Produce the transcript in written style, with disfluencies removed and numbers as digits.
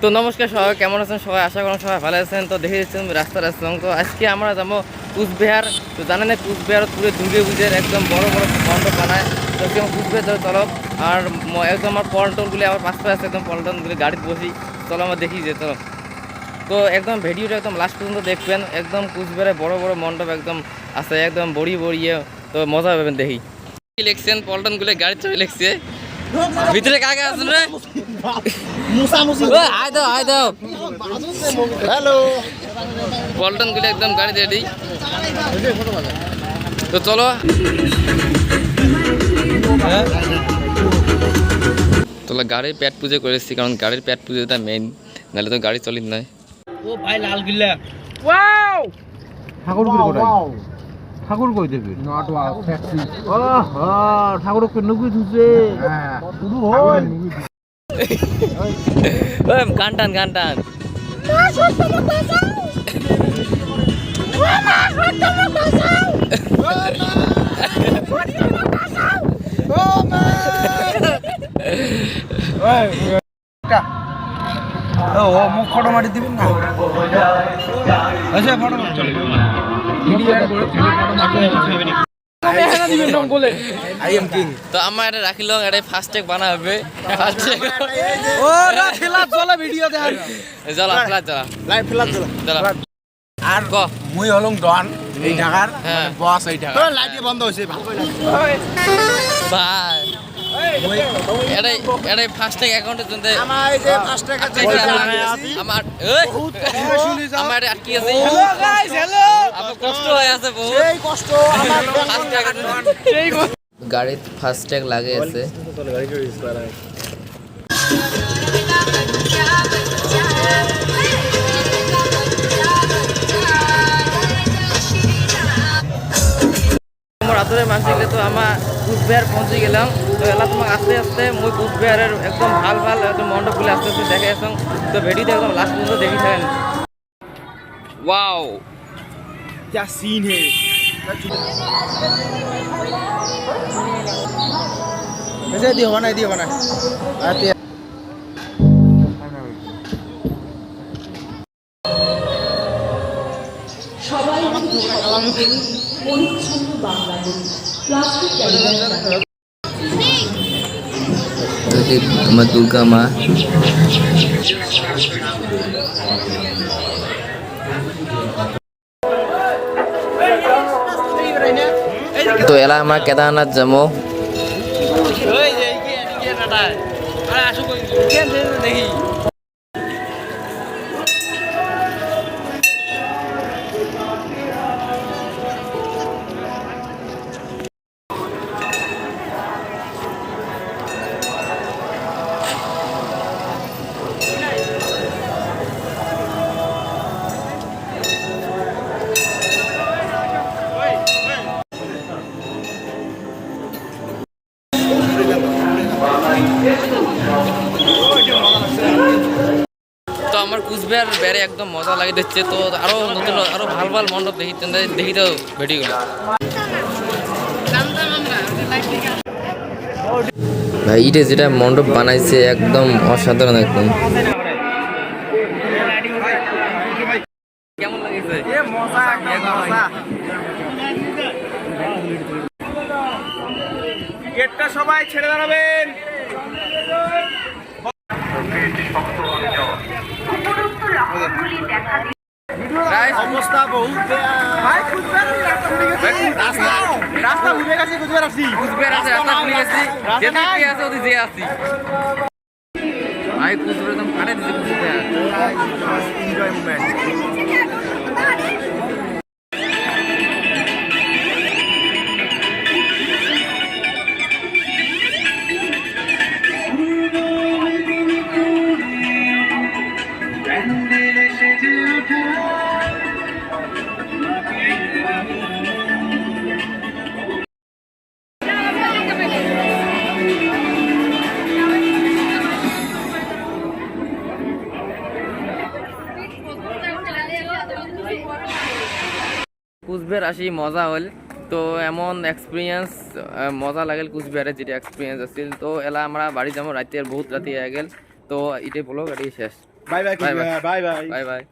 তো নমস্কার সবাই, কেমন আছেন সবাই? আশা করেন সবাই ভালো আছেন। তো দেখে দিচ্ছেন রাস্তার রাস্তা। তো আজকে আমরা যাবো কুচবিহার। তো জানেন কুচবিহার পুরো দুর্গা পুজোর একদম বড় বড় মণ্ডপ বানায়। তো একদম কুচবিহার ধরে চলো, আর একদম আমার পল্টনগুলি আমার পাশে আছে, একদম পল্টনগুলি গাড়িতে বসি। চলো আমরা দেখি যে চলো। তো একদম ভিডিওটা একদম লাস্ট পর্যন্ত দেখবেন। একদম কুচবিহারে বড় বড় মণ্ডপ একদম আছে, একদম বড়ি বড়িয়ে। তো মজা পাবেন দেখি। লিখছেন পল্টনগুলি গাড়ির ছবি লিখছে, ভিতরে কাকে আছেন রে? আয় দাও আয় দাও। হ্যালো, পল্টন গুলি একদম গাড়ি রেডি। তো চলো চলো, গাড়ির পেট পুজো করেছি, কারণ গাড়ির পেট পুজোটা মেইন, নাহলে তো গাড়ি চলিত নয়। ও ভাই লাল গিল্লা ওয়াও ঠাকুর ঠাকুর কই দেবে নট ওয়াও ট্যাক্সি ও হ্যাঁ ঠাকুর কে নুগি ধুছে হ্যাঁ শুরু হয় ওই গান টান গান টান। মা সত্যি বাঁচাও, ও মা সত্যি বাঁচাও, ও মা ওই কা ও মুখ ফটো মারি দিবেন না আচ্ছা ফটো চলে ভিডিও এড করে ছেলে ফটো মারতে হবে না দিবেন নাম বলে আই এম কিং। তো আমার এটা রাখিল, এটা ফার্স্ট টেক বানা হবে। ফার্স্ট টেক ও রাখিলা চলে ভিডিও দেখার চলো ফ্ল্যাট চলো, লাইভ ফ্ল্যাট চলো চলো। আর ক মুই হলং ডন এই ঢাকার হ্যাঁ বস এই ঢাকা তো লাইট বন্ধ হইছে ভালো কই ভাই এটাই এটাই ফার্স্ট টেক অ্যাকাউন্টের জন্য আমার এই যে ফার্স্ট টেক আছে আমার এই শুনি যাও আমার এটা আটকে আছে। হ্যালো গাইস হ্যালো আমার কষ্ট হয়ে আছে বহুত, এই কষ্ট আমার ফার্স্ট ট্যাগ সেই গাড়িতে ফার্স্ট ট্যাগ লাগে আছে। রাতের মাসে তো আমার কুচবিহার পৌঁছে গেলাম। তো এলা তোমাকে আস্তে আস্তে মুই কুচবিহারের একদম ভাল ভাল একদম মণ্ডপগুলো আস্তে আস্তে দেখে আসলাম। তো ভিডিওতে একদম লাস্ট পর্যন্ত দেখি থাকেন। ওয়াও क्या सीन है वैसे दियो बना आते সবাই পরিচ্ছন্ন বাংলাদেশ প্লাস্টিক আমার দুর্গা মা। তো এলা আমরা কেদারনাথ যাবো। দেখি তো আমার কুচবিহার বেড়ে একদম মজা লাগে দিচ্ছে। তো আরো নতুন আরো ভাল ভাল মণ্ডপ দেখি তো ভিডিওগুলো। ভাই এটা যেটা মণ্ডপ বানাইছে একদম অসাধারণ একদম। কেমন লাগছে? গেটটা সবাই ছেড়ে দাঁড়াবেন। অবস্থা বহুত ভাই রাস্তা ঘুরে গেছে কুচবিহার আসি রাস্তা ভুলে গেছি, যেতে কি আছে ওদিকে যে আসি। ভাই কুচবিহার একদম কাটে দিচ্ছে কুচবিহার। এনজয়মেন্ট কুচবিহার আসি মজা হল। তো এমন এক্সপিরিয়েন্স মজা লাগিল কুচবিহারে যেটা এক্সপিরিয়েন্স আছিল। তো এলা আমরা বাড়ি যাবো, রাতে বহুত রাতি হয়ে গেল। তো এটাই বলো, এটাই শেষ। Bye bye Bye bye. Bye bye bye bye.